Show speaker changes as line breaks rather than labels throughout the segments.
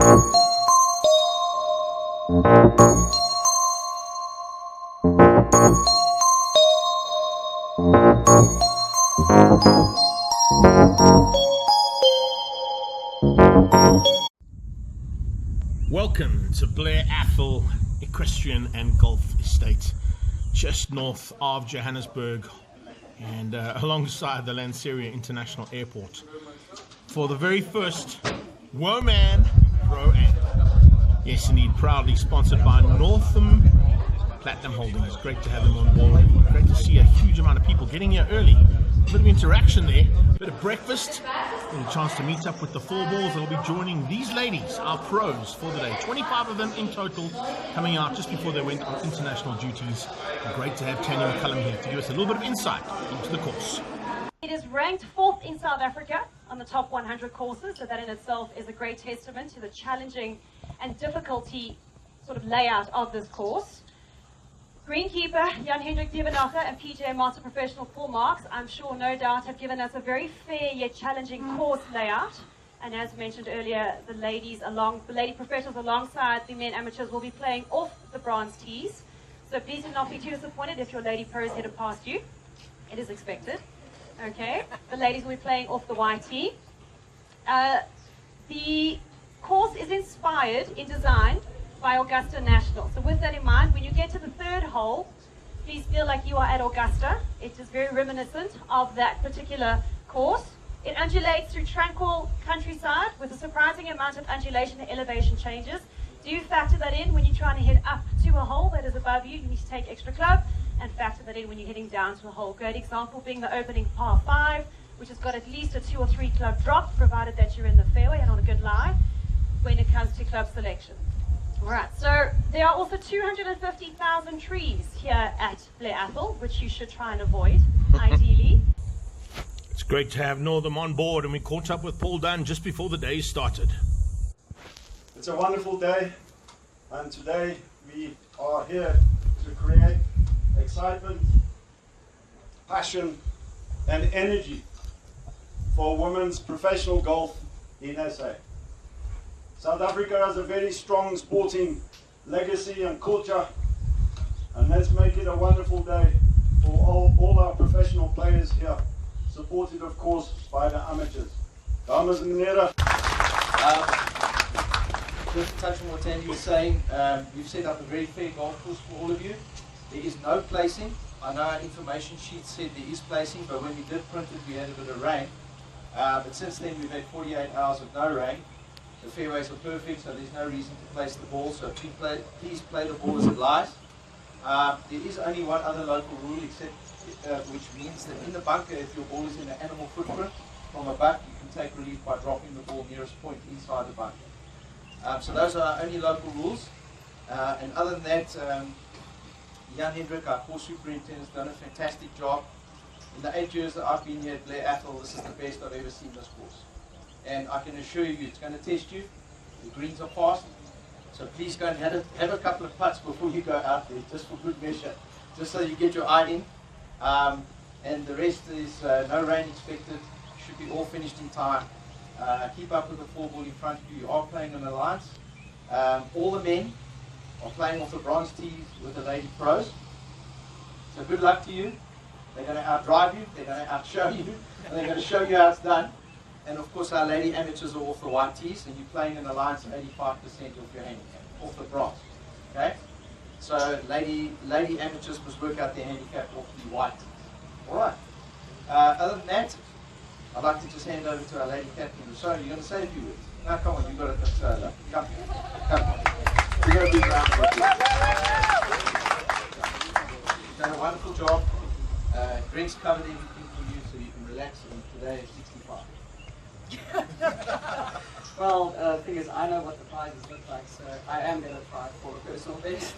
Welcome to Blair Atholl Equestrian and Golf Estate, just north of Johannesburg and alongside the Lanseria International Airport, for the very first Woman Pro-Am. Yes, indeed, proudly sponsored by Northam Platinum Holdings. Great to have them on board. Great to see a huge amount of people getting here early. A bit of interaction there, a bit of breakfast, and a chance to meet up with the four balls that will be joining these ladies, our pros, for the day. 25 of them in total, coming out just before they went on international duties. And great to have Tanya McCullum here to give us a little bit of insight into the course.
It is ranked 4th in South Africa on the top 100 courses, so that in itself is a great testament to the challenging and difficulty sort of layout of this course. Greenkeeper Jan-Hendrik Diebenacher and PGA Master Professional Paul Marks, I'm sure no doubt have given us a very fair yet challenging course layout. And as mentioned earlier, the lady professionals alongside the men amateurs will be playing off the bronze tees. So please do not be too disappointed if your lady pros headed past you. It is expected. Okay, the ladies will be playing off the white tee. The course is inspired in design by Augusta National. So with that in mind, when you get to the third hole, please feel like you are at Augusta. It is very reminiscent of that particular course. It undulates through tranquil countryside with a surprising amount of undulation and elevation changes. Do factor that in when you're trying to head up to a hole that is above you. You need to take extra club and factor that in when you're heading down to a hole. Great example being the opening par 5, which has got at least a 2 or 3 club drop, provided that you're in the fairway and on a good lie when it comes to club selection. Alright, so there are also 250,000 trees here at Blair Atholl, which you should try and avoid, ideally.
It's great to have Northam on board, and we caught up with Paul Dunn just before the day started.
It's a wonderful day, and today we are here to create excitement, passion and energy for women's professional golf in SA. South Africa has a very strong sporting legacy and culture, and let's make it a wonderful day for all our professional players here, supported of course by the amateurs. Dames and heren.
Just to touch on what Andy was saying, we've set up a very fair golf course for all of you. There is no placing. I know our information sheet said there is placing, but when we did print it, we had a bit of rain. But since then, we've had 48 hours of no rain. The fairways are perfect, so there's no reason to place the ball. So please play the ball as it lies. There is only one other local rule, which means that in the bunker, if your ball is in an animal footprint from a buck, you can take relief by dropping the ball nearest point inside the bunker. So those are our only local rules. And other than that, Jan-Hendrik, our course superintendent, has done a fantastic job. In the 8 years that I've been here at Blair Atholl, this is the best I've ever seen this course. And I can assure you, it's going to test you. The greens are fast. So please go and have a couple of putts before you go out there, just for good measure, just so you get your eye in. And the rest is no rain expected. Should be all finished in time. Keep up with the 4 ball in front of you. You are playing an alliance. All the men are playing off the bronze tees with the lady pros. So good luck to you. They're going to outdrive you, they're going to outshow you, and they're going to show you how it's done. And of course our lady amateurs are off the white tees, and you're playing an alliance 85% of your handicap, off the bronze. Okay? So lady amateurs must work out their handicap off the white tees. Alright. Other than that, I'd like to just hand over to our lady captain. So you're going to say a few words. No, come on, you've got it. Come on. We're going to be around for you. You've done a wonderful job. Greg's covered everything for you, so you can relax, and today is 65.
Well, the thing is, I know what the prizes look like, so I am going to try for a personal best.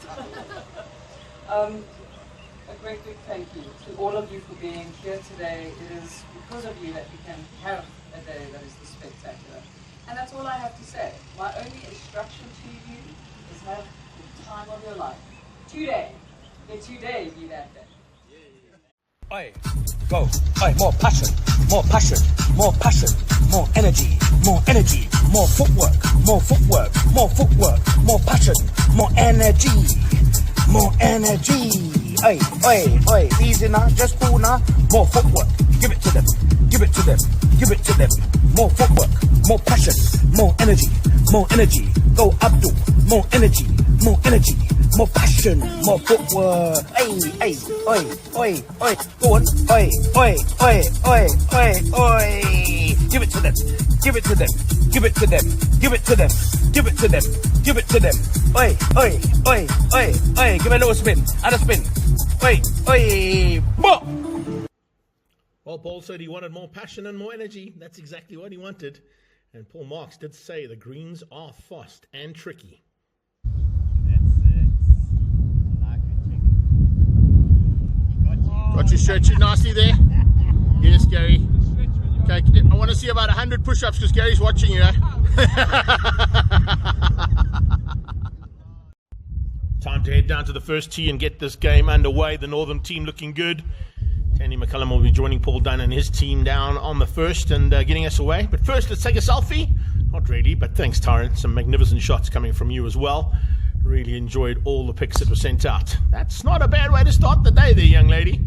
A great big thank you to all of you for being here today. It is because of you that we can have a day that is this spectacular. And that's all I have to say. My only instruction to you is have the time of your life. Today. Let today be that day.
Oi, go. Oi, more passion, more passion, more passion. more energy, more energy, more footwork, more footwork, more footwork, more passion, more energy, more energy. Oi, oi, oi, easy now, just cool now. More footwork, give it to them, give it to them, give it to them. More footwork, more passion, more energy, more energy. Go Abdul, more energy, more energy, more passion, more footwork. Hey, hey, oi, oi, oi, go on, oi, oi, oi, oi, oi, oi. Give it to them, give it to them, give it to them, give it to them, give it to them, give it to them. Oi, oi, oi, oi, oi. Give it a little spin, and a spin. Oi, oi, boom.
Well, Paul said he wanted more passion and more energy. That's exactly what he wanted. And Paul Marks did say the greens are fast and tricky. Got you stretching nicely there. Yes, Gary. Okay, I want to see about 100 push-ups because Gary's watching you. Time to head down to the first tee and get this game underway. The Northern team looking good. Tandy McCullum will be joining Paul Dunn and his team down on the first and getting us away. But first, let's take a selfie. Not really, but thanks, Tyron. Some magnificent shots coming from you as well. Really enjoyed all the pics that were sent out. That's not a bad way to start the day there, young lady.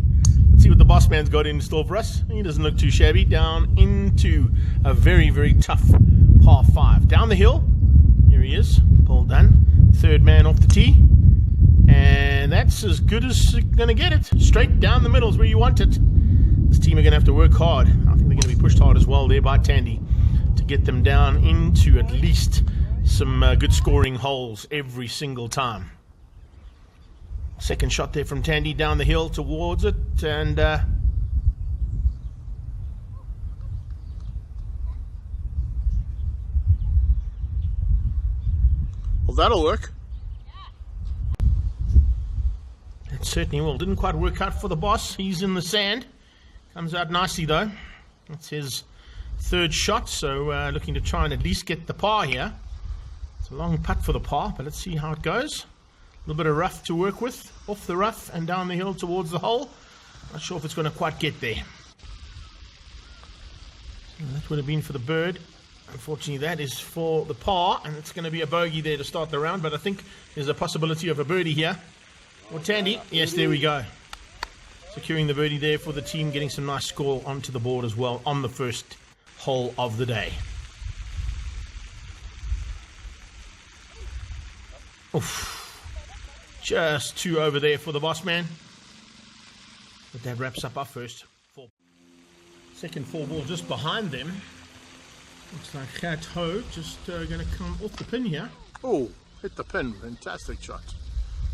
Let's see what the boss man's got in store for us. He doesn't look too shabby. Down into a very, very tough par 5. Down the hill. Here he is, Paul Dunn. Third man off the tee. And that's as good as going to get it. Straight down the middle is where you want it. This team are going to have to work hard. I think they're going to be pushed hard as well there by Tandy to get them down into at least some good scoring holes every single time. Second shot there from Tandy down the hill towards it. And well, that'll work. It certainly will. Didn't quite work out for the boss. He's in the sand. Comes out nicely though. That's his third shot, so looking to try and at least get the par here. It's a long putt for the par, but let's see how it goes. A little bit of rough to work with. Off the rough and down the hill towards the hole. Not sure if it's going to quite get there. So that would have been for the bird. Unfortunately, that is for the par, and it's going to be a bogey there to start the round, but I think there's a possibility of a birdie here. Or Tandy. Yes, there we go. Securing the birdie there for the team, getting some nice score onto the board as well on the first hole of the day. Oof. Just 2 over there for the boss man. But that wraps up our first 4. Second 4 ball just behind them. Looks like Gert Ho just going to come off the pin here. Oh, hit the pin. Fantastic shot.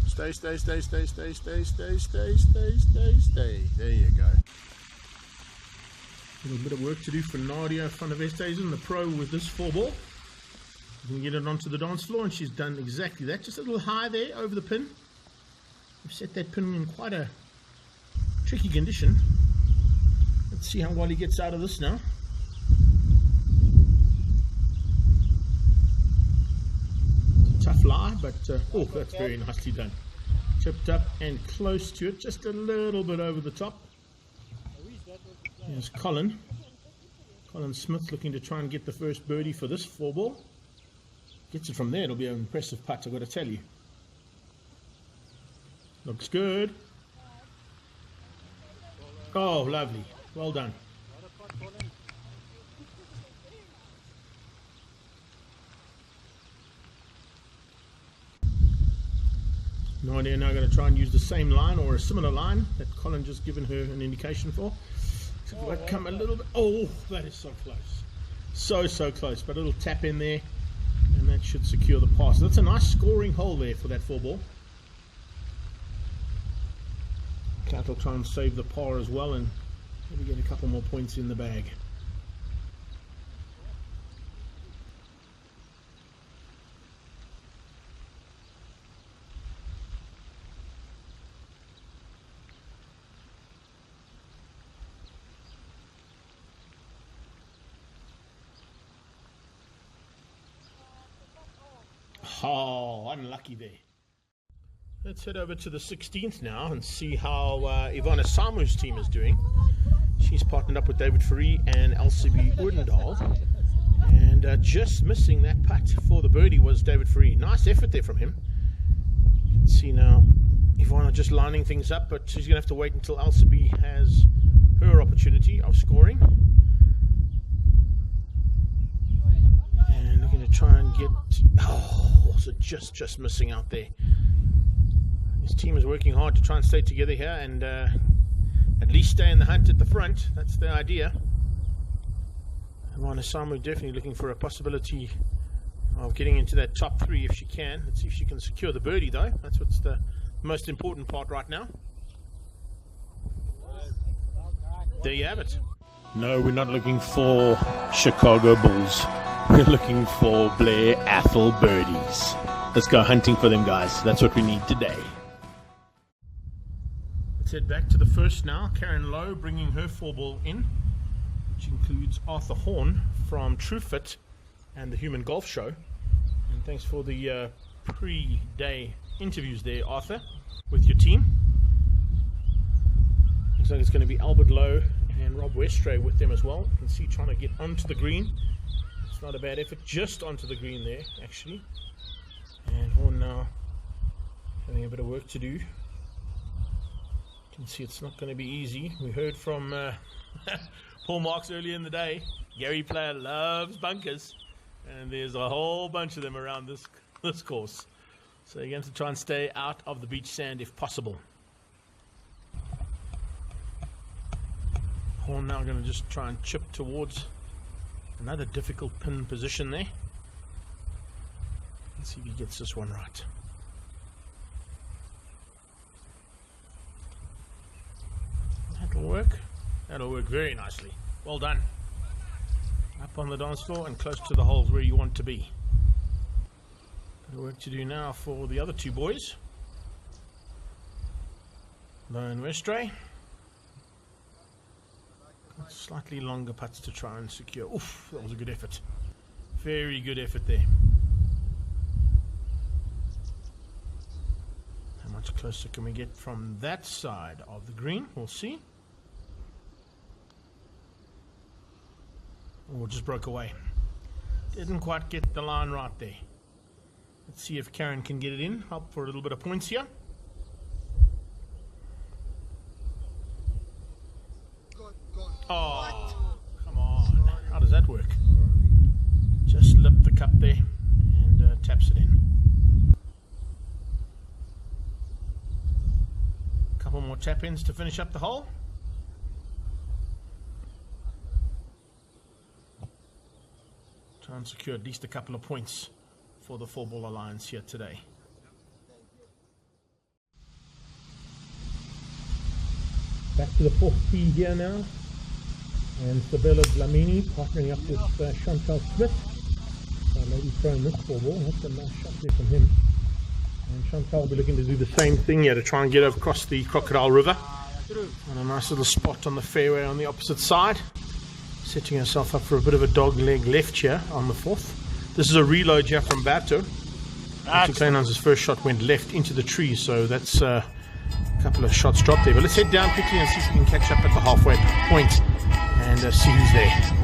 Stay, stay, stay, stay, stay, stay, stay, stay, stay, stay, stay. There you go. A little bit of work to do for Nadia van der Westhuizen, the pro with this 4 ball. You can get it onto the dance floor, and she's done exactly that. Just a little high there over the pin. We've set that pin in quite a tricky condition. Let's see how well he gets out of this now. Tough lie, but oh, that's very nicely done. Chipped up and close to it, just a little bit over the top. There's Colin Smith looking to try and get the first birdie for this 4 ball. Gets it from there, it'll be an impressive putt, I've got to tell you. Looks good. Oh, lovely. Well done. Nadia now going to try and use the same line or a similar line that Colin just given her an indication for. So if I come a little bit, oh, that is so close. So close, but a little tap in there and that should secure the pass. So that's a nice scoring hole there for that 4 ball. Cat will try and save the par as well and maybe get a couple more points in the bag. Oh, unlucky there. Let's head over to the 16th now and see how Ivana Samu's team is doing. She's partnered up with David Fourie and LCB Odendahl. And just missing that putt for the birdie was David Fourie. Nice effort there from him. You can see now Ivana just lining things up, but she's going to have to wait until LCB has her opportunity of scoring. And they're going to try and get... Oh, so just missing out there. His team is working hard to try and stay together here and at least stay in the hunt at the front. That's the idea. Ivana Samu definitely looking for a possibility of getting into that top 3 if she can. Let's see if she can secure the birdie though. That's what's the most important part right now. There you have it. No, we're not looking for Chicago Bulls. We're looking for Blair Atholl birdies. Let's go hunting for them, guys. That's what we need today. Let's head back to the first now. Karen Lowe bringing her 4-ball in, which includes Arthur Horn from TrueFit and the Human Golf Show. And thanks for the pre-day interviews there, Arthur, with your team. Looks like it's going to be Albert Lowe and Rob Westray with them as well. You can see trying to get onto the green. It's not a bad effort, just onto the green there, actually. And Horn now having a bit of work to do. You can see it's not going to be easy. We heard from Paul Marks earlier in the day. Gary Player loves bunkers, and there's a whole bunch of them around this course. So you're going to try and stay out of the beach sand if possible. Horn now going to just try and chip towards another difficult pin position there. Let's see if he gets this one right. That'll work. That'll work very nicely. Well done. Up on the dance floor and close to the holes where you want to be. Bit of work to do now for the other 2 boys. Lowe and Westray. Slightly longer putts to try and secure. Oof, that was a good effort. Very good effort there. How much closer can we get from that side of the green? We'll see. Oh, just broke away. Didn't quite get the line right there. Let's see if Karen can get it in. Help for a little bit of points here. Oh, come on. How does that work? Just lift the cup there and taps it in. A couple more tap ins to finish up the hole. Try and secure at least a couple of points for the 4-ball alliance here today. Back to the 4th tee here now. And Sabella Dlamini partnering up with Chantal Smith. Maybe throwing this 4-ball. That's a nice shot there from him. And Chantal will be looking to do the same thing here to try and get across the Crocodile River. On a nice little spot on the fairway on the opposite side. Setting herself up for a bit of a dog leg left here on the 4th. This is a reload here from Bato. Kleinhans's first shot went left into the tree, so that's a couple of shots dropped there. But let's head down quickly and see if we can catch up at the halfway point and see who's there.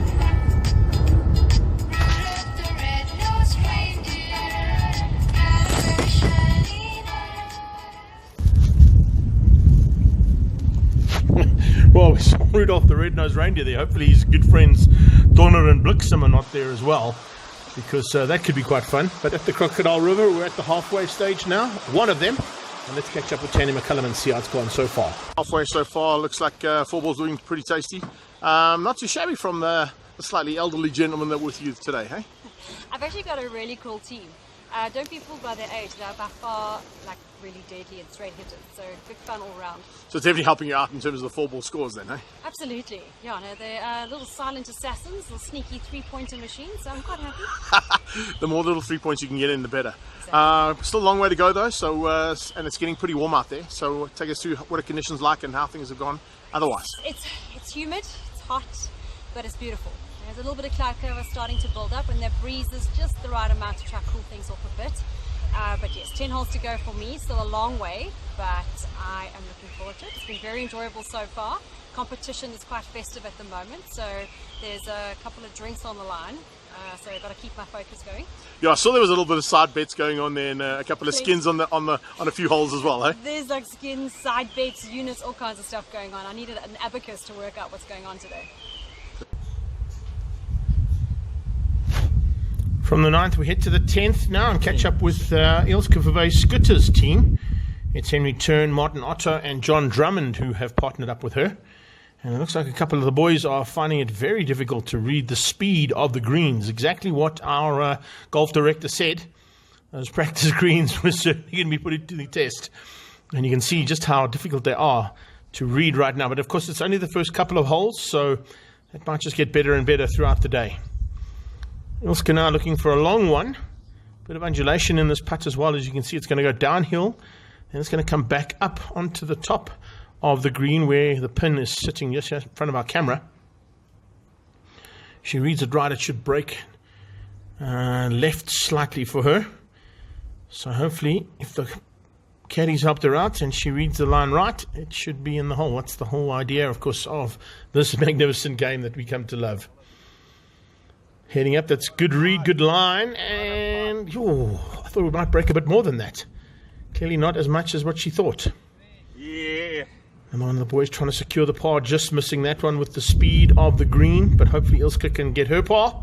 Well, we saw Rudolph the Red-Nosed Reindeer there. Hopefully his good friends Donner and Bliksem are not there as well, because that could be quite fun. But at the Crocodile River, we're at the halfway stage now, one of them. And let's catch up with Tanya McCullum and see how it's gone so far. Halfway so far, looks like 4-ball's doing pretty tasty. Not too shabby from the slightly elderly gentleman that was with you today, hey?
I've actually got a really cool team. Don't be fooled by their age. They're by far really deadly and straight hitters. So good fun all round.
So it's definitely helping you out in terms of the 4-ball scores then, hey?
Absolutely. Yeah, no, they're little silent assassins, little sneaky 3-pointer machines. So I'm quite happy.
The more little 3-points you can get in, the better.
Exactly.
Still a long way to go though. So and it's getting pretty warm out there. So take us through what the conditions like and how things have gone otherwise.
It's humid, it's hot, but it's beautiful. There's a little bit of cloud cover starting to build up, and that breeze is just the right amount to try to cool things off a bit. But yes, 10 holes to go for me, still a long way, but I am looking forward to it. It's been very enjoyable so far. Competition is quite festive at the moment, so there's a couple of drinks on the line, so I've got to keep my focus going.
Yeah, I saw there was a little bit of side bets going on there, and a couple of skins on a few holes as well, eh?
There's like skins, side bets, units, all kinds of stuff going on. I needed an abacus to work out what's going on today.
From the 9th, we head to the 10th now and catch up with Ilse Verwey Scooter's team. It's Henry Turn, Martin Otto, and John Drummond who have partnered up with her. And it looks like a couple of the boys are finding it very difficult to read the speed of the greens. Exactly what our golf director said. Those practice greens were certainly going to be put to the test. And you can see just how difficult they are to read right now. But of course, it's only the first couple of holes, so it might just get better and better throughout the day. Ilse now looking for a long one. Bit of undulation in this putt as well. As you can see, it's going to go downhill. And it's going to come back up onto the top of the green where the pin is sitting just in front of our camera. She reads it right. It should break left slightly for her. So hopefully, if the caddies helped her out and she reads the line right, it should be in the hole. That's the whole idea, of course, of this magnificent game that we come to love. Heading up, that's good read, good line, and I thought we might break a bit more than that. Clearly not as much as what she thought.
Yeah.
And one of the boys trying to secure the par, just missing that one with the speed of the green, but hopefully Ilse can get her par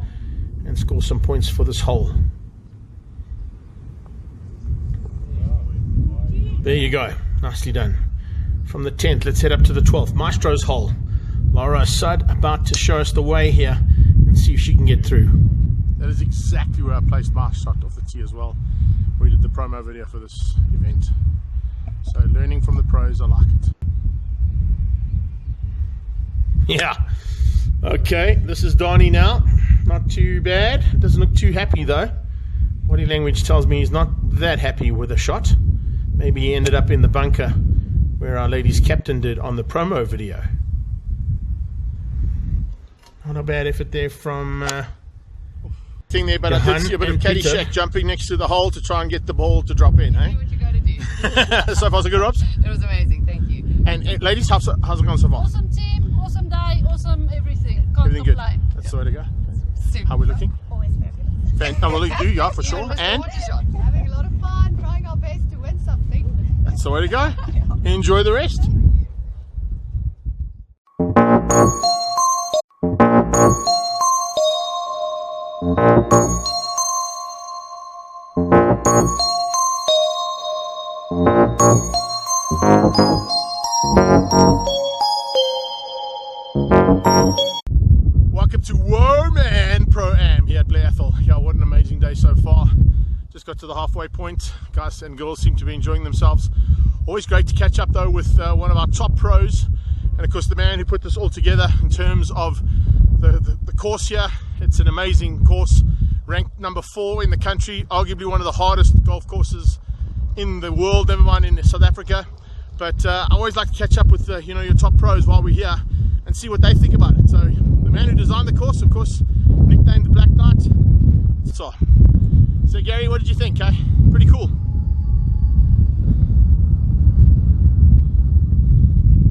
and score some points for this hole. There you go, nicely done. From the 10th, let's head up to the 12th, Maestro's hole. Laura Sud about to show us the way here and see if she can get through. That is exactly where I placed my shot off the tee as well. We did the promo video for this event. So learning from the pros, I like it. Yeah. Okay, this is Donnie now. Not too bad. Doesn't look too happy though. Body language tells me he's not that happy with a shot. Maybe he ended up in the bunker where our ladies captain did on the promo video. Not a bad effort there from thing there, but I did see a bit of Caddyshack jumping next to the hole to try and get the ball to drop in, eh?
What you got to do.
So far so good, Robs?
It was amazing, thank you.
And ladies, how's it gone so far?
Awesome team, awesome day, awesome everything. Can't
Everything good?
complain.
That's the way to go.
Super.
How are we looking?
Always fabulous.
Well, you do, yeah, for sure. And
Having a lot of fun, trying our best to win something.
that's the way to go. Enjoy the rest. Welcome to Woman Pro-Am here at Blair Atholl. Yeah, what an amazing day so far. Just got to the halfway point. Guys and girls seem to be enjoying themselves. Always great to catch up though with one of our top pros, and of course the man who put this all together in terms of the course here. It's an amazing course, ranked number 4 in the country, arguably one of the hardest golf courses in the world, never mind in South Africa. But I always like to catch up with your top pros while we're here and see what they think about it. So the man who designed the course, of course, nicknamed the Black Knight. So Gary, what did you think? Pretty cool.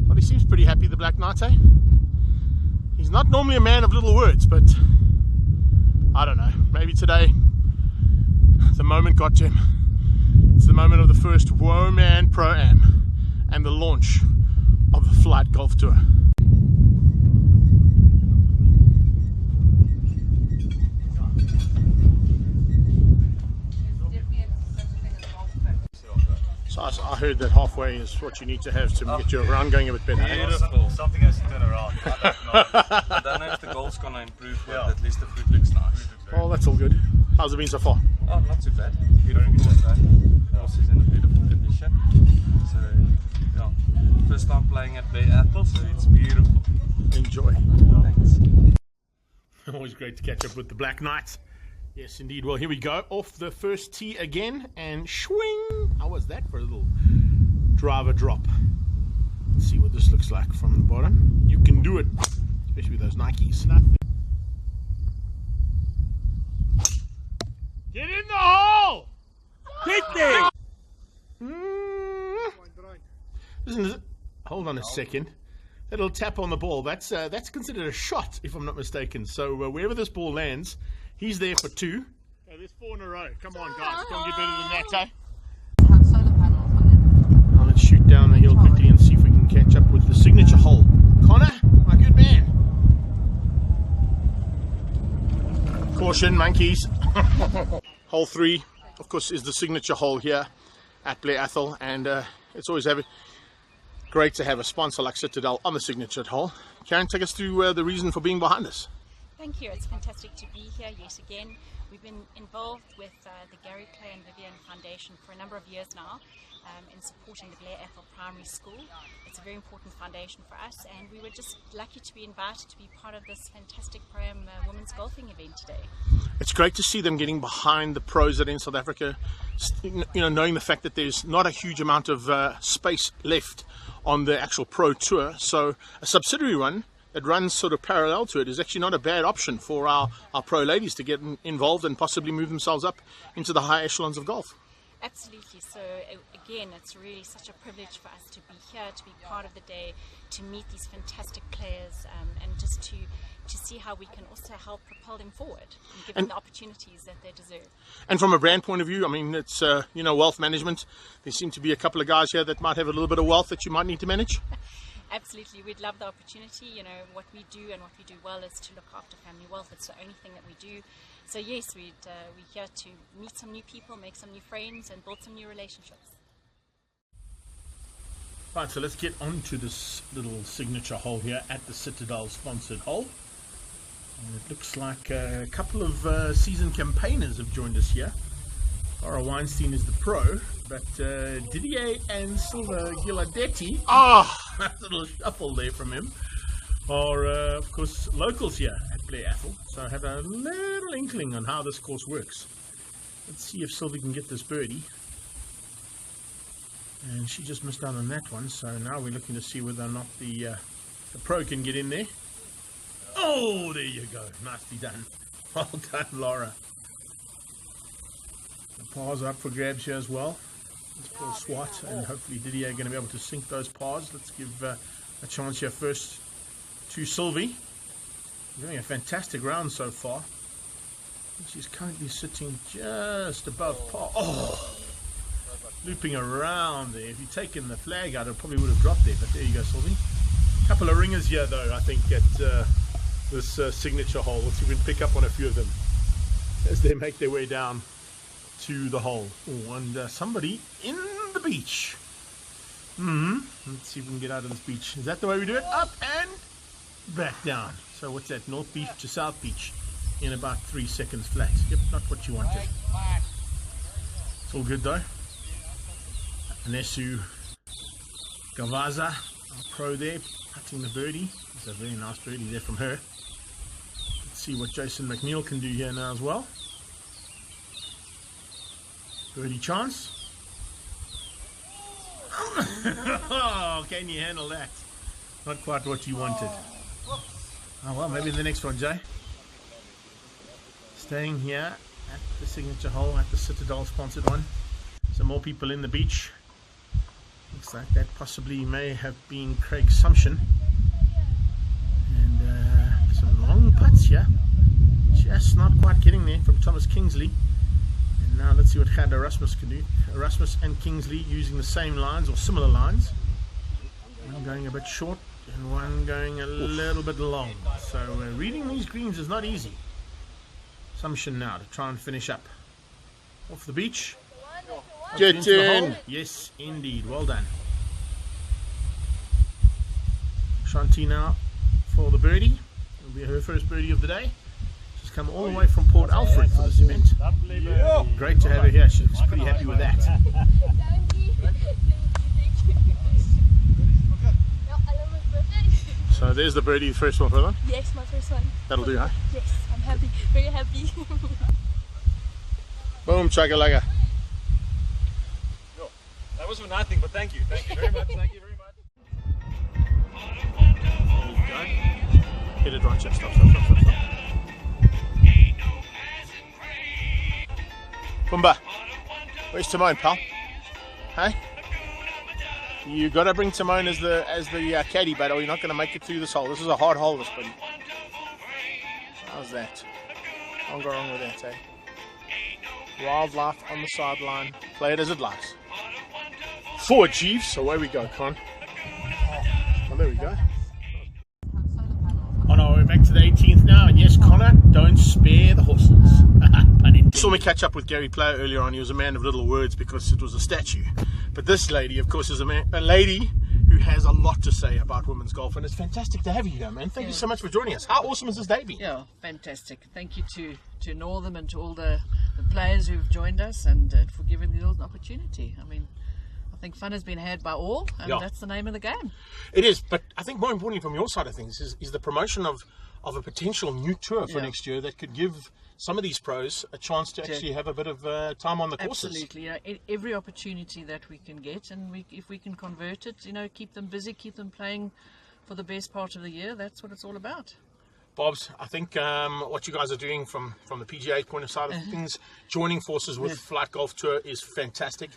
Well, he seems pretty happy, the Black Knight, eh? He's not normally a man of little words, but I don't know, maybe today the moment got to him. It's the moment of the first Woman Pro-Am and the launch of the Flight Golf Tour. So I heard that halfway is what you need to have to get your round going a bit better.
Beautiful. Something has to turn around. I don't know. I don't know if the golf's going to improve, but at least the fruit looks nice.
Oh, that's all good. How's it been so far?
Oh, not too bad. Beautiful course day. The course is in a beautiful condition. So, yeah. First time playing at Blair Atholl, so it's beautiful.
Enjoy.
Thanks.
Always great to catch up with the Black Knight. Yes, indeed. Well, here we go. Off the first tee again, and swing. How was that for a little driver drop? Let's see what this looks like from the bottom. You can do it, especially with those Nikes. Get in the hole! Get
day.
Listen, hold on a second. That little tap on the ball, that's considered a shot, if I'm not mistaken. So wherever this ball lands, he's there for 2. Oh, there's 4 in a row. Come on, guys. Can't get better than that, eh?
Have solar panels on it.
Now let's shoot down the hill quickly and see if we can catch up with the signature hole. Connor, my good man. Caution, monkeys. Hole 3, of course, is the signature hole here at Blair Atholl, and it's always great to have a sponsor like Citadel on the signature hole. Karen, take us through the reason for being behind us.
Thank you. It's fantastic to be here yet again. We've been involved with the Gary Clay and Vivian Foundation for a number of years now in supporting the Blair Atholl Primary School. It's a very important foundation for us, and we were just lucky to be invited to be part of this fantastic Pro-Am women's golfing event today.
It's great to see them getting behind the pros that are in South Africa, knowing the fact that there's not a huge amount of space left on the actual pro tour, so a subsidiary run that runs sort of parallel to it is actually not a bad option for our pro ladies to get involved and possibly move themselves up into the high echelons of golf.
Absolutely. So again, it's really such a privilege for us to be here, to be part of the day, to meet these fantastic players, and just to see how we can also help propel them forward and give them the opportunities that they deserve.
And from a brand point of view, I mean, it's wealth management. There seem to be a couple of guys here that might have a little bit of wealth that you might need to manage.
Absolutely, we'd love the opportunity. What we do and what we do well is to look after family wealth. It's the only thing that we do. So yes, we're here to meet some new people, make some new friends, and build some new relationships.
Right, so let's get on to this little signature hole here at the Citadel sponsored hole. And it looks like a couple of seasoned campaigners have joined us here. Laura Weinstein is the pro, but Didier and Silva Giladetti, that little shuffle there from him, are of course locals here at Blair Atholl, so I have a little inkling on how this course works. Let's see if Silva can get this birdie. And she just missed out on that one, so now we're looking to see whether or not the pro can get in there. Oh, there you go. Nicely done. Well done, Laura. The pars are up for grabs here as well. Let's pull a swat, and hopefully Didier are going to be able to sink those pars. Let's give a chance here first to Sylvie. Doing a fantastic round so far. She's currently sitting just above par. Oh, looping around there. If you'd taken the flag out, it probably would have dropped there, but there you go, Sylvie. A couple of ringers here, though, I think, at this signature hole. Let's see if we can pick up on a few of them as they make their way down to the hole. Oh, and somebody in the beach. Let's see if we can get out of this beach. Is that the way we do it? Up and back down. So what's that? North Beach to South Beach in about 3 seconds flat. Yep, not what you wanted. It's all good though. Anesu Gavaza, our pro there, putting the birdie. It's a very nice birdie there from her. Let's see what Jason McNeil can do here now as well. Birdie chance. Oh, can you handle that? Not quite what you wanted. Oh well, maybe the next one, Jay. Staying here at the signature hole at the Citadel sponsored one. Some more people in the beach. Looks like that possibly may have been Craig Sumption. And some long putts here. Just not quite getting there from Thomas Kingsley. And now let's see what Gerd Erasmus can do. Erasmus and Kingsley using the same lines or similar lines. One going a bit short and one going a little bit long. So reading these greens is not easy. Sumption now to try and finish up. Off the beach. Get in. Yes, indeed. Well done. Shanti now for the birdie. It'll be her first birdie of the day. She's come all the way from Port Alfred for this event. Great to have her here. She's pretty happy with that. So there's the birdie, the first one, brother.
Yes, my first one.
That'll do, huh?
Yes, I'm happy. Very happy.
Boom, chugga-lugga.
That was for nothing, but thank you. Thank you very much. Thank you very much.
Hit it right, stop. Pumba. Where's Timone, pal? Hey? You got to bring Timone as the caddy, but you're not going to make it through this hole. This is a hard hole, this buddy. How's that? Can't go wrong with that, eh? Wildlife on the sideline. Play it as it lies. Forward, Chiefs. Away we go, Con. Oh, there we go. On our way back to the 18th now, and yes, Connor, don't spare the horses. Saw me catch up with Gary Player earlier on. He was a man of little words because it was a statue. But this lady, of course, is a lady who has a lot to say about women's golf, and it's fantastic to have you here, man. Thank you so much for joining us. How awesome is this day been?
Yeah, fantastic. Thank you to Northam and to all the players who've joined us and for giving the an opportunity. I mean, I think fun has been had by all, and that's the name of the game.
It is, but I think more importantly from your side of things is the promotion of a potential new tour for next year that could give some of these pros a chance to actually have a bit of time on the courses.
Absolutely, every opportunity that we can get, and if we can convert it, keep them busy, keep them playing for the best part of the year. That's what it's all about.
Bobs, I think what you guys are doing from the PGA point of side of things, joining forces with Flight Golf Tour is fantastic.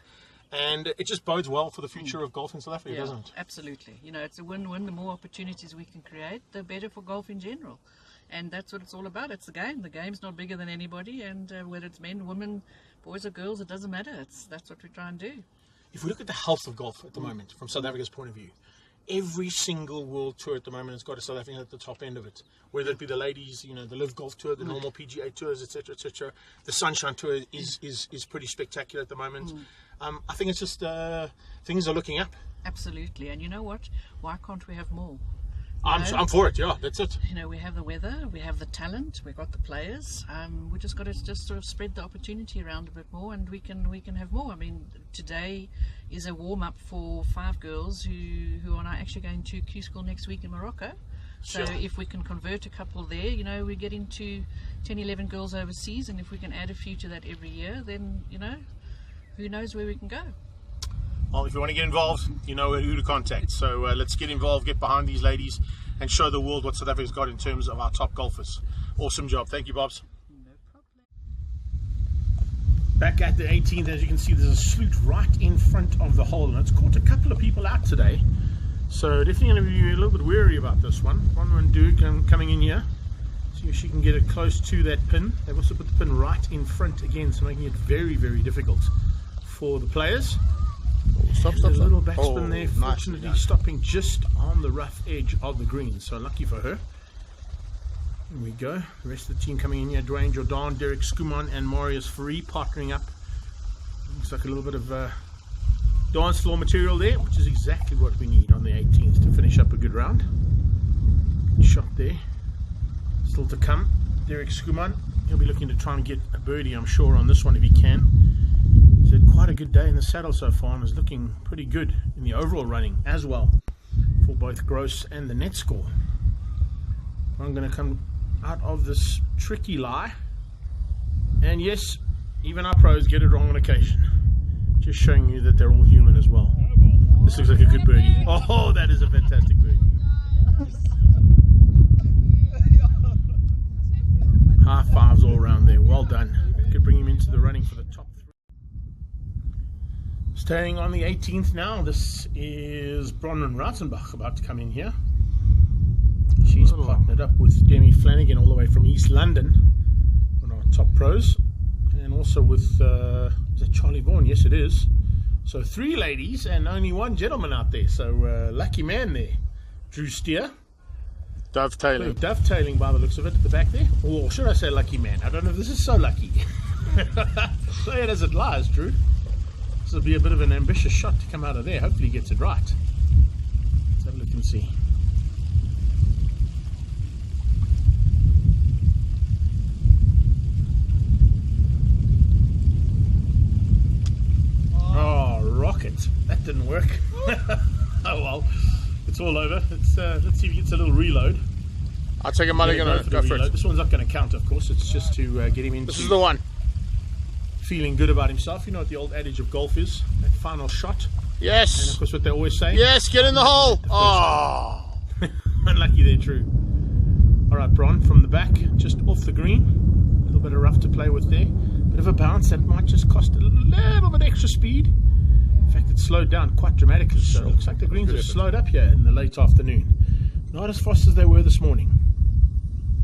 And it just bodes well for the future of golf in South Africa, doesn't it?
Absolutely. It's a win-win. The more opportunities we can create, the better for golf in general. And that's what it's all about. It's the game. The game's not bigger than anybody, and whether it's men, women, boys or girls, it doesn't matter. That's what we try and do.
If we look at the health of golf at the moment, from South Africa's point of view, every single world tour at the moment has got a South African at the top end of it. Whether it be the ladies, the Live Golf Tour, the normal PGA tours, etc., etc. The Sunshine Tour is pretty spectacular at the moment. I think it's just things are looking up.
Absolutely. And you know what? Why can't we have more?
I'm for it. Yeah, that's it.
We have the weather, we have the talent, we've got the players. We just got to just sort of spread the opportunity around a bit more, and we can have more. I mean, today is a warm up for 5 girls who are now actually going to Q School next week in Morocco. So if we can convert a couple there, we get into 10, 11 girls overseas, and if we can add a few to that every year, then who knows where we can go.
Well, if you want to get involved, you know who to contact. So let's get involved, get behind these ladies, and show the world what South Africa's got in terms of our top golfers. Awesome job. Thank you, Bobs.
No problem.
Back at the 18th, as you can see, there's a sloot right in front of the hole, and it's caught a couple of people out today. So definitely going to be a little bit wary about this one. Bronwyn Duke coming in here. See if she can get it close to that pin. They've also put the pin right in front again, so making it very, very difficult for the players.
Stop.
A little backspin there, fortunately stopping just on the rough edge of the green, so lucky for her. Here we go. The rest of the team coming in here: Dwayne Jordan, Derek Skuman, and Marius Free partnering up. Looks like a little bit of dance floor material there, which is exactly what we need on the 18th to finish up a good round. Good shot there. Still to come. Derek Skuman, he'll be looking to try and get a birdie, I'm sure, on this one if he can. He's had quite a good day in the saddle so far and is looking pretty good in the overall running as well for both gross and the net score. I'm going to come out of this tricky lie, and yes, even our pros get it wrong on occasion. Just showing you that they're all human as well. This looks like a good birdie. Oh, that is a fantastic birdie. High fives all around there. Well done. Could bring him into the running for the top 3. Staying on the 18th now, this is Bronwyn Rautenbach about to come in here. She's partnered up with Demi Flanagan all the way from East London on our top pros, and also with is that Charlie Vaughan? Yes, it is. So 3 ladies and only 1 gentleman out there. So lucky man there, Drew Steer.
Dovetailing.
Dovetailing by the looks of it at the back there. Or should I say lucky man? I don't know if this is so lucky. Play it as it lies, Drew. This will be a bit of an ambitious shot to come out of there. Hopefully he gets it right. Let's have a look and see. Oh, rocket. That didn't work. Oh well. It's all over. Let's see if he gets a little reload.
I'll take a mulligan on it. Go for it.
This one's not going to count, of course. It's just to get him into.
This is the one.
Feeling good about himself. You know what the old adage of golf is? That final shot.
Yes.
And of course, what they always say.
Yes, get in the hole. Oh.
Unlucky there, True. All right, Bron from the back, just off the green. A little bit of rough to play with there. Bit of a bounce that might just cost a little bit extra speed. In fact, it slowed down quite dramatically, so it looks like the greens have slowed up here in the late afternoon. Not as fast as they were this morning.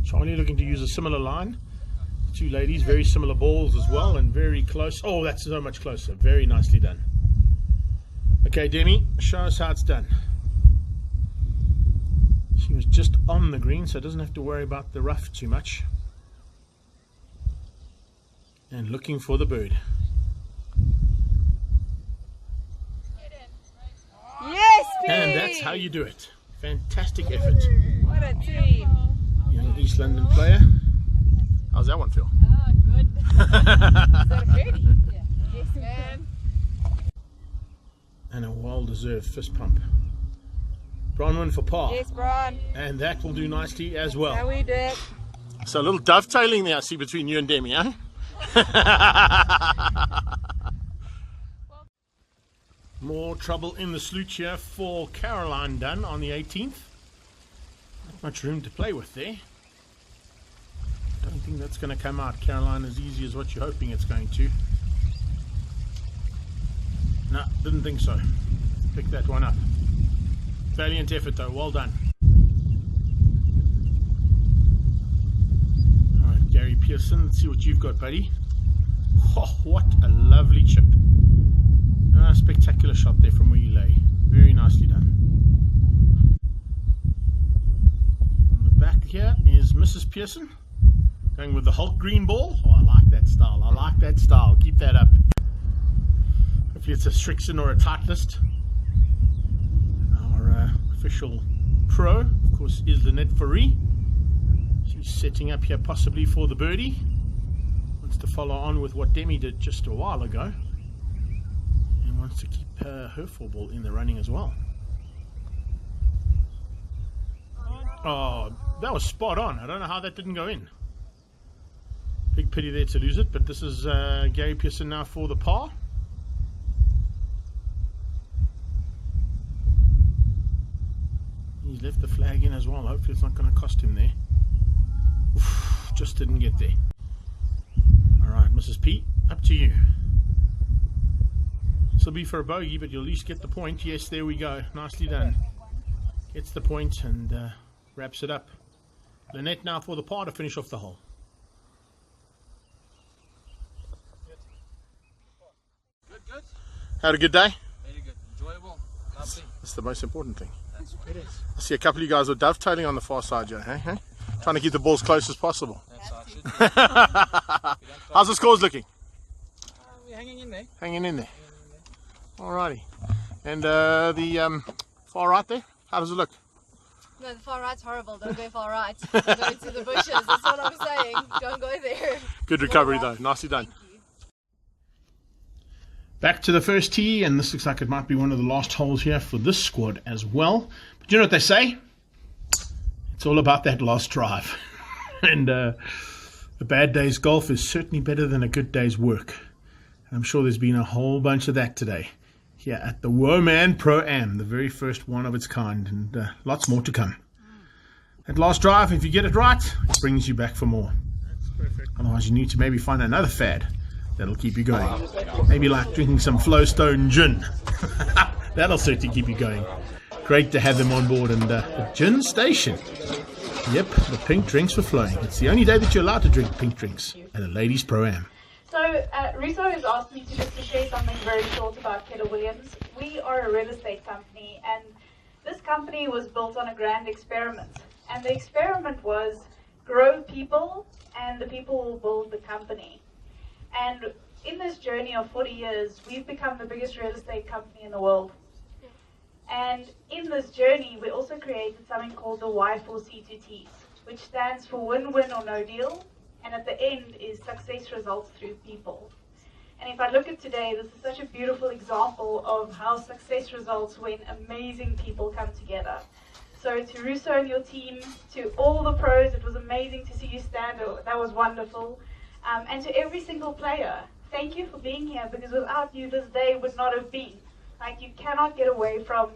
Charlie looking to use a similar line. Two ladies, very similar balls as well, and very close. Oh, that's so much closer. Very nicely done. Okay, Demi, show us how it's done. She was just on the green, so doesn't have to worry about the rough too much. And looking for the bird.
Yes, please.
And that's how you do it. Fantastic effort.
What a team.
Young East London player. How's that one feel?
Ah, good. Is that a birdie? Yeah. Yes, man.
And a well-deserved fist pump. Bronwyn for par.
Yes, Bron.
And that will do nicely as well.
How we did.
So a little dovetailing there I see between you and Demi, eh? More trouble in the sloot here for Caroline Dunn on the 18th. Not much room to play with there. Don't think that's going to come out, Caroline, as easy as what you're hoping it's going to. No, didn't think so. Pick that one up. Valiant effort though, well done. Alright, Gary Pearson, let's see what you've got, buddy. Oh, what a lovely chip. Ah, spectacular shot there from where you lay. Very nicely done. On the back here is Mrs. Pearson. Going with the Hulk green ball. Oh, I like that style. I like that style. Keep that up. Hopefully it's a Strixon or a Titleist. Our official pro, of course, is Lynette Fourie. She's setting up here possibly for the birdie. Wants to follow on with what Demi did just a while ago. And wants to keep her 4-ball in the running as well. Oh, that was spot on. I don't know how that didn't go in. Big pity there to lose it, but this is Gary Pearson now for the par. He's left the flag in as well. Hopefully it's not going to cost him there. Oof, just didn't get there. Alright, Mrs. P, up to you. This will be for a bogey, but you'll at least get the point. Yes, there we go. Nicely done. Gets the point and wraps it up. Lynette now for the par to finish off the hole.
Good.
Had a good day?
Very good. Enjoyable. Lovely.
That's the most important thing.
It is.
I see a couple of you guys are dovetailing on the far side here, hey? Trying to keep the ball as close as possible.
That's how it should be.
How's the scores looking?
We're hanging in there.
Hanging in there. Alrighty. And the far right there, how does it look?
No, the far right's horrible. Don't go far right. Go into the bushes. That's what I'm saying. Don't go there.
Good recovery though. Nicely done. Back to the first tee, and this looks like it might be one of the last holes here for this squad as well. But you know what they say? It's all about that last drive. And a bad day's golf is certainly better than a good day's work. And I'm sure there's been a whole bunch of that today here at the Woman Pro-Am, the very first one of its kind, and lots more to come. That last drive, if you get it right, it brings you back for more. That's perfect. Otherwise you need to maybe find another fad that'll keep you going. Maybe like drinking some Flowstone gin. That'll certainly keep you going. Great to have them on board. And the gin station. Yep, the pink drinks were flowing. It's the only day that you're allowed to drink pink drinks at a ladies' pro-am.
So Russo has asked me to share something very short about Keller Williams. We are a real estate company, and this company was built on a grand experiment. And the experiment was grow people, and the people will build the company. And in this journey of 40 years, we've become the biggest real estate company in the world. And in this journey, we also created something called the Y4C2Ts, which stands for win-win or no deal. And at the end is success results through people. And if I look at today, this is such a beautiful example of how success results when amazing people come together. So to Russo and your team, to all the pros, it was amazing to see you stand. That was wonderful. And to every single player, thank you for being here, because without you this day would not have been. Like, you cannot get away from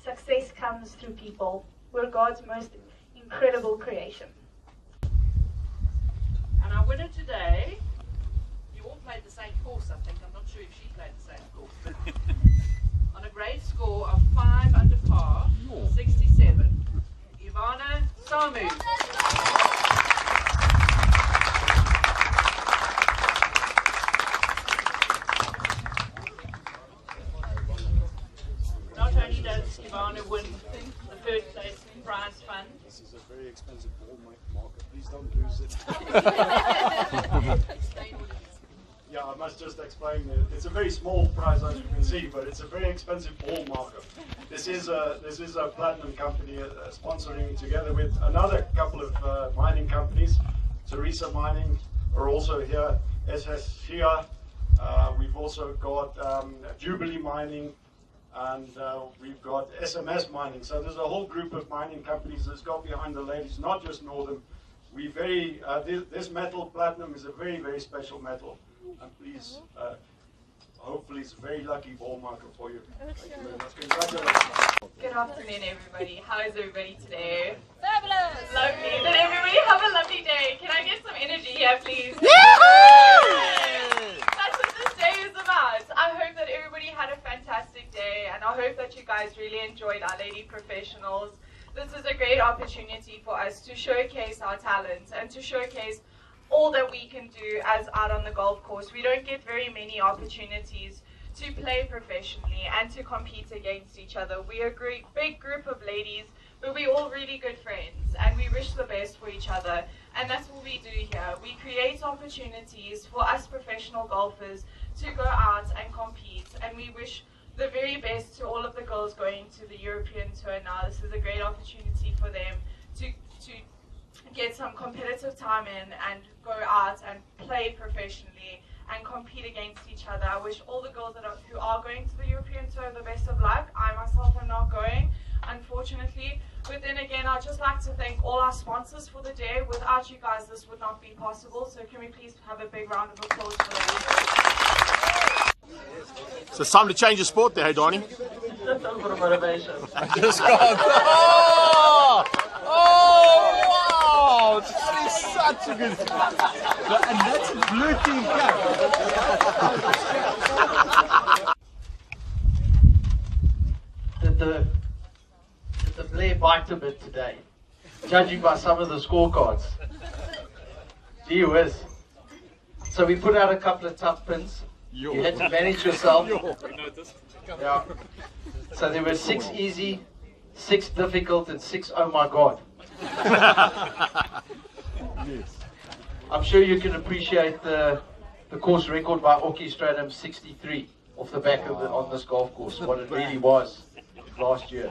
success comes through people. We're God's most incredible creation.
And our winner today, you all played the same course, I think. I'm not sure if she played the same
Ivana win the third place prize fund.
This is a very expensive ball marker. Please don't lose it. Yeah, I must just explain. It's a very small prize, as you can see, but it's a very expensive ball marker. This is a platinum company sponsoring together with another couple of mining companies. Teresa Mining are also here. SS here. We've also got Jubilee Mining, and we've got SMS Mining. So there's a whole group of mining companies that's got behind the ladies, not just Northern. We very this metal, platinum, is a very, very special metal. And please, hopefully it's a very lucky ball marker for you. Thank you very much. Congratulations.
Good afternoon, everybody. How is everybody today?
Fabulous!
Lovely. Did everybody have a lovely day? Can I get some energy here, please? That's what this day is about. I hope that everybody had a fantastic day, and I hope that you guys really enjoyed our lady professionals. This is a great opportunity for us to showcase our talents and to showcase all that we can do as out on the golf course. We don't get very many opportunities to play professionally and to compete against each other. We're a great big group of ladies, but we're all really good friends, and we wish the best for each other. And that's what we do here. We create opportunities for us professional golfers to go out and compete, and we wish the very best to all of the girls going to the European Tour now. This is a great opportunity for them to get some competitive time in and go out and play professionally and compete against each other. I wish all the girls who are going to the European Tour the best of luck. I myself am not going, unfortunately. But then again, I'd just like to thank all our sponsors for the day. Without you guys, this would not be possible. So can we please have a big round of applause for them?
So it's time to change the sport there, hey, Donnie?
Just a little bit of motivation.
Just gone. Oh, that is such a good thing. And that's blue team
Did the Blair bite a bit today, judging by some of the scorecards? Gee whiz. So we put out a couple of tough pins. You had to manage yourself. Yeah. So there were 6 easy, 6 difficult, and 6 oh my god. I'm sure you can appreciate the course record by Oki Stratum 63 off the back of on this golf course, what it really was last year.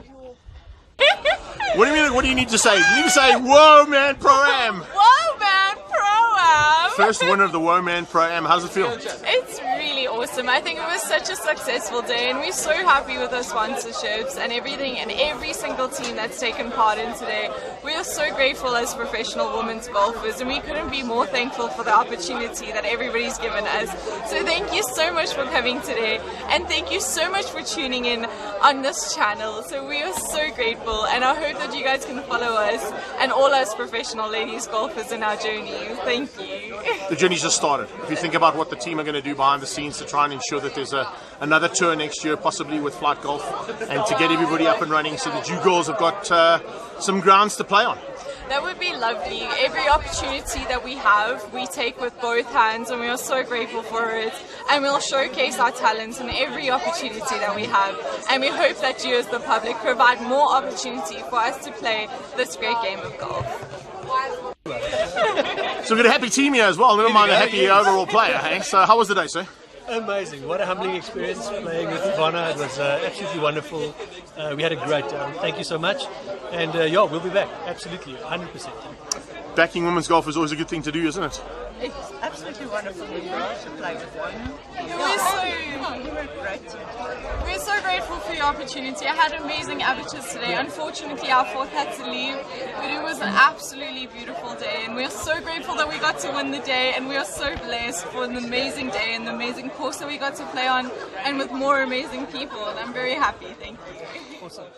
What do you need to say? You need to say, whoa man, Pro-Am!
Whoa man, Pro-Am!
First winner of the Whoa Man Pro-Am, how does it feel?
It's really awesome. I think it was such a successful day, and we're so happy with the sponsorships and everything, and every single team that's taken part in today. We are so grateful as professional women's golfers, and we couldn't be more thankful for the opportunity that everybody's given us. So thank you so much for coming today, and thank you so much for tuning in on this channel. So we are so grateful, and I hope that you guys can follow us and all us professional ladies golfers in our journey. Thank you.
The journey's just started. If you think about what the team are going to do behind the scenes to try and ensure that there's another tour next year, possibly with Flight Golf, and to get everybody up and running so that you girls have got some grounds to play on.
That would be lovely. Every opportunity that we have, we take with both hands, and we are so grateful for it. And we'll showcase our talents in every opportunity that we have. And we hope that you as the public provide more opportunity for us to play this great game of golf.
So we've got a happy team here as well, never mind a happy overall player, hey? So how was the day, sir?
Amazing. What a humbling experience playing with Ivana. It was absolutely wonderful. We had a great time. Thank you so much. And yeah, we'll be back. Absolutely, 100%.
Backing women's golf is always a good thing to do, isn't it?
It's absolutely wonderful to play with one.
We're so grateful for your opportunity. I had amazing amateurs today. Unfortunately, our fourth had to leave, but it was an absolutely beautiful day, and we're so grateful that we got to win the day, and we are so blessed for an amazing day and the amazing course that we got to play on, and with more amazing people, and I'm very happy. Thank you.
Awesome.